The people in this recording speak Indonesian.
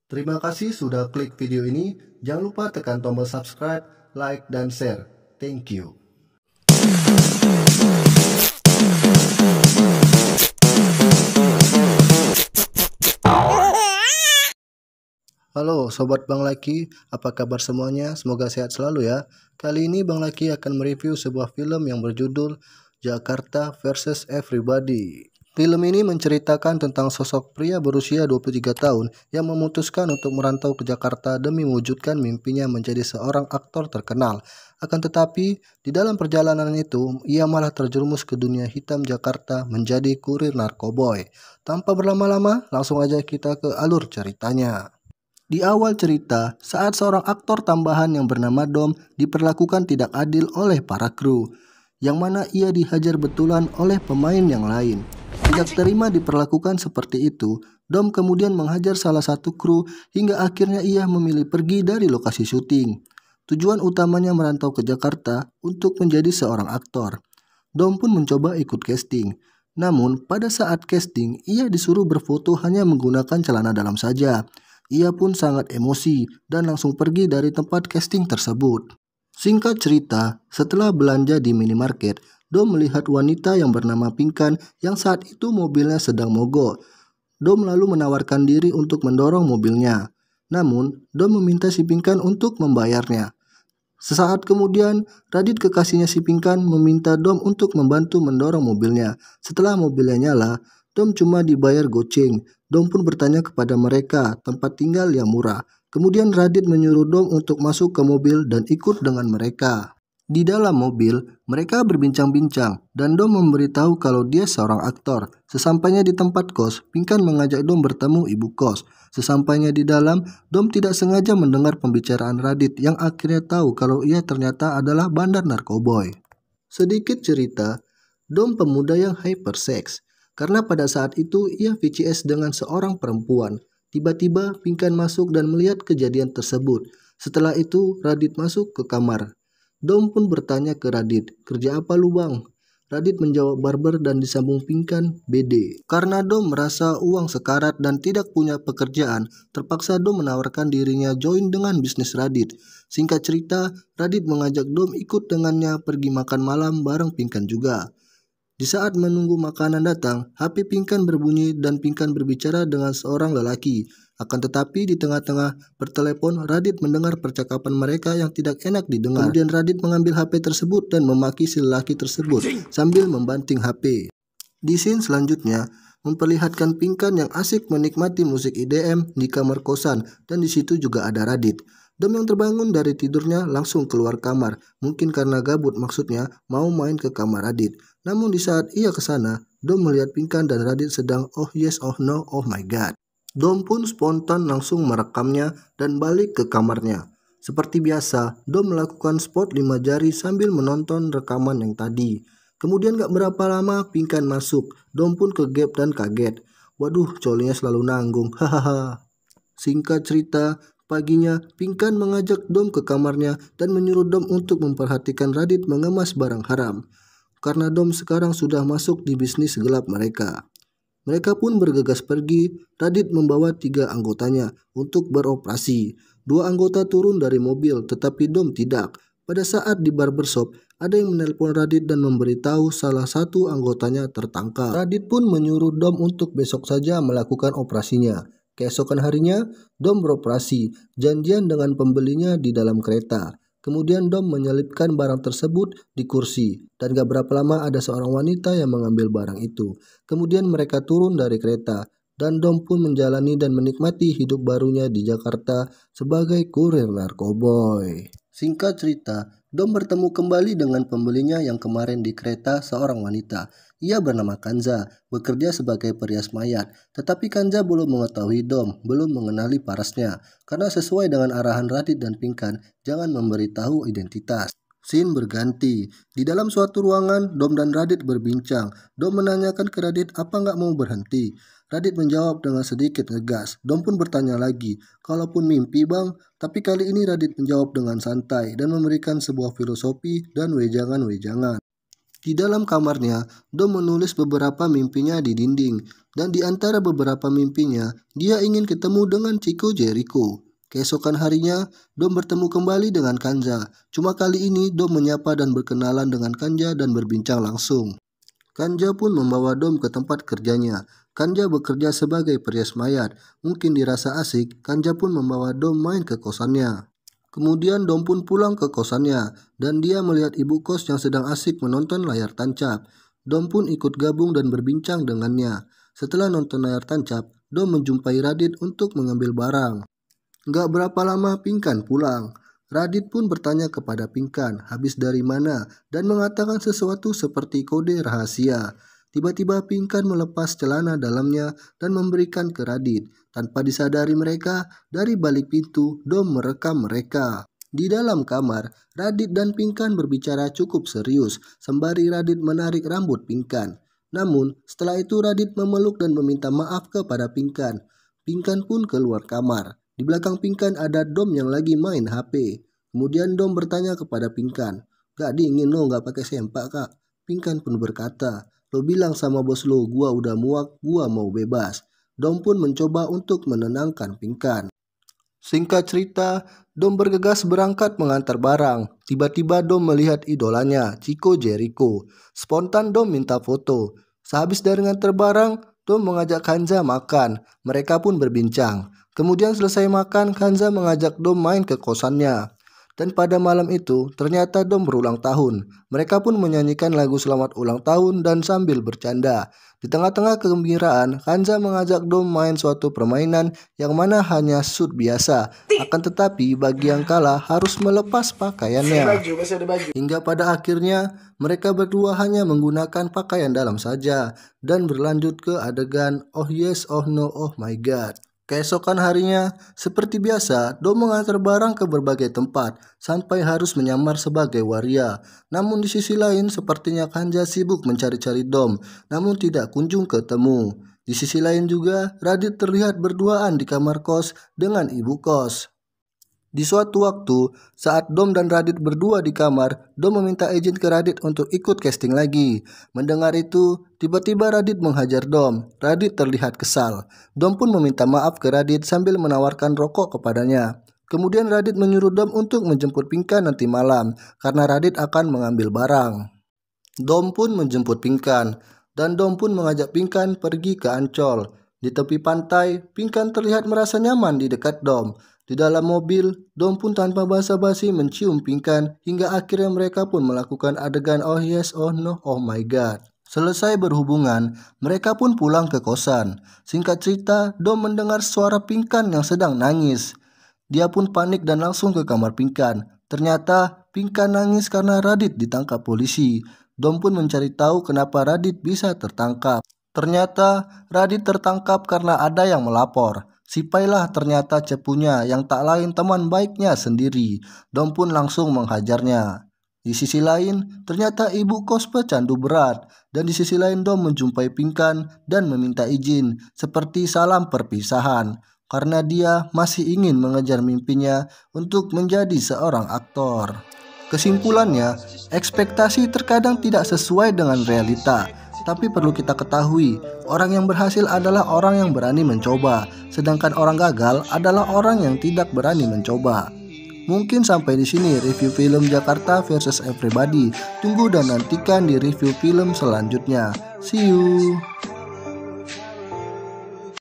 Terima kasih sudah klik video ini. Jangan lupa tekan tombol subscribe, like, dan share. Thank you. Halo Sobat Bang Laki, apa kabar semuanya? Semoga sehat selalu ya. Kali ini Bang Laki akan mereview sebuah film yang berjudul Jakarta vs Everybody. Film ini menceritakan tentang sosok pria berusia 23 tahun yang memutuskan untuk merantau ke Jakarta demi mewujudkan mimpinya menjadi seorang aktor terkenal. Akan tetapi, di dalam perjalanan itu, ia malah terjerumus ke dunia hitam Jakarta menjadi kurir narkoboy. Tanpa berlama-lama, langsung aja kita ke alur ceritanya. Di awal cerita, saat seorang aktor tambahan yang bernama Dom diperlakukan tidak adil oleh para kru, yang mana ia dihajar betulan oleh pemain yang lain. Tidak terima diperlakukan seperti itu, Dom kemudian menghajar salah satu kru hingga akhirnya ia memilih pergi dari lokasi syuting. Tujuan utamanya merantau ke Jakarta untuk menjadi seorang aktor. Dom pun mencoba ikut casting. Namun, pada saat casting, ia disuruh berfoto hanya menggunakan celana dalam saja. Ia pun sangat emosi dan langsung pergi dari tempat casting tersebut. Singkat cerita, setelah belanja di minimarket, Dom melihat wanita yang bernama Pinkan yang saat itu mobilnya sedang mogok. Dom lalu menawarkan diri untuk mendorong mobilnya. Namun, Dom meminta si Pinkan untuk membayarnya. Sesaat kemudian, Radit kekasihnya si Pinkan meminta Dom untuk membantu mendorong mobilnya. Setelah mobilnya nyala, Dom cuma dibayar goceng. Dom pun bertanya kepada mereka tempat tinggal yang murah. Kemudian Radit menyuruh Dom untuk masuk ke mobil dan ikut dengan mereka. Di dalam mobil, mereka berbincang-bincang dan Dom memberitahu kalau dia seorang aktor. Sesampainya di tempat kos, Pinkan mengajak Dom bertemu ibu kos. Sesampainya di dalam, Dom tidak sengaja mendengar pembicaraan Radit yang akhirnya tahu kalau ia ternyata adalah bandar narkoboy. Sedikit cerita, Dom pemuda yang hyperseks. Karena pada saat itu ia VCS dengan seorang perempuan. Tiba-tiba Pinkan masuk dan melihat kejadian tersebut. Setelah itu Radit masuk ke kamar. Dom pun bertanya ke Radit, "Kerja apa lu bang?" Radit menjawab barber dan disambung Pinkan BD. Karena Dom merasa uang sekarat dan tidak punya pekerjaan, terpaksa Dom menawarkan dirinya join dengan bisnis Radit. Singkat cerita, Radit mengajak Dom ikut dengannya pergi makan malam bareng Pinkan juga. Di saat menunggu makanan datang, HP Pinkan berbunyi dan Pinkan berbicara dengan seorang lelaki. Akan tetapi di tengah-tengah bertelepon, Radit mendengar percakapan mereka yang tidak enak didengar. Kemudian Radit mengambil HP tersebut dan memaki si lelaki tersebut sambil membanting HP. Di scene selanjutnya, memperlihatkan Pinkan yang asik menikmati musik EDM di kamar kosan dan di situ juga ada Radit. Dom yang terbangun dari tidurnya langsung keluar kamar, mungkin karena gabut maksudnya mau main ke kamar Radit. Namun di saat ia ke sana, Dom melihat Pinkan dan Radit sedang oh yes oh no oh my god. Dom pun spontan langsung merekamnya dan balik ke kamarnya. Seperti biasa, Dom melakukan spot 5 jari sambil menonton rekaman yang tadi. Kemudian gak berapa lama Pinkan masuk, Dom pun ke gap dan kaget. Waduh, colinya selalu nanggung, hahaha. Singkat cerita, paginya Pinkan mengajak Dom ke kamarnya dan menyuruh Dom untuk memperhatikan Radit mengemas barang haram. Karena Dom sekarang sudah masuk di bisnis gelap mereka. Mereka pun bergegas pergi. Radit membawa 3 anggotanya untuk beroperasi. 2 anggota turun dari mobil, tetapi Dom tidak. Pada saat di barbershop, ada yang menelpon Radit dan memberitahu salah satu anggotanya tertangkap. Radit pun menyuruh Dom untuk besok saja melakukan operasinya. Keesokan harinya, Dom beroperasi, janjian dengan pembelinya di dalam kereta. Kemudian Dom menyelipkan barang tersebut di kursi dan gak berapa lama ada seorang wanita yang mengambil barang itu. Kemudian mereka turun dari kereta dan Dom pun menjalani dan menikmati hidup barunya di Jakarta sebagai kurir narkoboy. Singkat cerita, Dom bertemu kembali dengan pembelinya yang kemarin di kereta, seorang wanita. Ia bernama Kanza, bekerja sebagai perias mayat. Tetapi Kanza belum mengetahui Dom, belum mengenali parasnya. Karena sesuai dengan arahan Radit dan Pinkan, jangan memberitahu identitas. Scene berganti. Di dalam suatu ruangan, Dom dan Radit berbincang. Dom menanyakan ke Radit apa nggak mau berhenti. Radit menjawab dengan sedikit ngegas. Dom pun bertanya lagi, kalaupun mimpi bang? Tapi kali ini Radit menjawab dengan santai dan memberikan sebuah filosofi dan wejangan-wejangan. Di dalam kamarnya, Dom menulis beberapa mimpinya di dinding, dan di antara beberapa mimpinya, dia ingin ketemu dengan Chico Jericho. Keesokan harinya, Dom bertemu kembali dengan Kanja. Cuma kali ini, Dom menyapa dan berkenalan dengan Kanja dan berbincang langsung. Kanja pun membawa Dom ke tempat kerjanya. Kanja bekerja sebagai perias mayat. Mungkin dirasa asik, Kanja pun membawa Dom main ke kosannya. Kemudian Dom pun pulang ke kosannya, dan dia melihat ibu kos yang sedang asik menonton layar tancap. Dom pun ikut gabung dan berbincang dengannya. Setelah nonton layar tancap, Dom menjumpai Radit untuk mengambil barang. Gak berapa lama Pinkan pulang. Radit pun bertanya kepada Pinkan habis dari mana dan mengatakan sesuatu seperti kode rahasia. Tiba-tiba Pinkan melepas celana dalamnya dan memberikan ke Radit. Tanpa disadari mereka, dari balik pintu Dom merekam mereka. Di dalam kamar, Radit dan Pinkan berbicara cukup serius sembari Radit menarik rambut Pinkan. Namun, setelah itu Radit memeluk dan meminta maaf kepada Pinkan. Pinkan pun keluar kamar. Di belakang Pinkan ada Dom yang lagi main HP. Kemudian Dom bertanya kepada Pinkan, "Gak dingin lo gak pakai sempak kak?" Pinkan pun berkata, "Lo bilang sama bos lo, gua udah muak, gua mau bebas." Dom pun mencoba untuk menenangkan Pinkan. Singkat cerita, Dom bergegas berangkat mengantar barang. Tiba-tiba Dom melihat idolanya, Chico Jericho. Spontan Dom minta foto. Sehabis dari ngantar barang, Dom mengajak Kanja makan. Mereka pun berbincang. Kemudian selesai makan, Kanja mengajak Dom main ke kosannya. Dan pada malam itu, ternyata Dom berulang tahun. Mereka pun menyanyikan lagu selamat ulang tahun dan sambil bercanda. Di tengah-tengah kegembiraan, Kanja mengajak Dom main suatu permainan yang mana hanya shoot biasa. Akan tetapi bagi yang kalah harus melepas pakaiannya. Hingga pada akhirnya, mereka berdua hanya menggunakan pakaian dalam saja. Dan berlanjut ke adegan oh yes, oh no, oh my god. Keesokan harinya, seperti biasa, Dom mengantar barang ke berbagai tempat, sampai harus menyamar sebagai waria. Namun di sisi lain, sepertinya Kanja sibuk mencari-cari Dom, namun tidak kunjung ketemu. Di sisi lain juga, Radit terlihat berduaan di kamar kos dengan ibu kos. Di suatu waktu, saat Dom dan Radit berdua di kamar, Dom meminta izin ke Radit untuk ikut casting lagi. Mendengar itu, tiba-tiba Radit menghajar Dom. Radit terlihat kesal. Dom pun meminta maaf ke Radit sambil menawarkan rokok kepadanya. Kemudian Radit menyuruh Dom untuk menjemput Pinkan nanti malam, karena Radit akan mengambil barang. Dom pun menjemput Pinkan, dan Dom pun mengajak Pinkan pergi ke Ancol. Di tepi pantai, Pinkan terlihat merasa nyaman di dekat Dom. Di dalam mobil, Dom pun tanpa basa-basi mencium Pinkan hingga akhirnya mereka pun melakukan adegan oh yes, oh no, oh my god. Selesai berhubungan, mereka pun pulang ke kosan. Singkat cerita, Dom mendengar suara Pinkan yang sedang nangis. Dia pun panik dan langsung ke kamar Pinkan. Ternyata Pinkan nangis karena Radit ditangkap polisi. Dom pun mencari tahu kenapa Radit bisa tertangkap. Ternyata Radit tertangkap karena ada yang melapor. Si Pailah ternyata cepunya yang tak lain teman baiknya sendiri. Dom pun langsung menghajarnya. Di sisi lain, ternyata ibu kos pecandu berat. Dan di sisi lain Dom menjumpai Pinkan dan meminta izin seperti salam perpisahan. Karena dia masih ingin mengejar mimpinya untuk menjadi seorang aktor. Kesimpulannya, ekspektasi terkadang tidak sesuai dengan realita. Tapi perlu kita ketahui, orang yang berhasil adalah orang yang berani mencoba, sedangkan orang gagal adalah orang yang tidak berani mencoba. Mungkin sampai di sini review film Jakarta vs Everybody. Tunggu dan nantikan di review film selanjutnya. See you.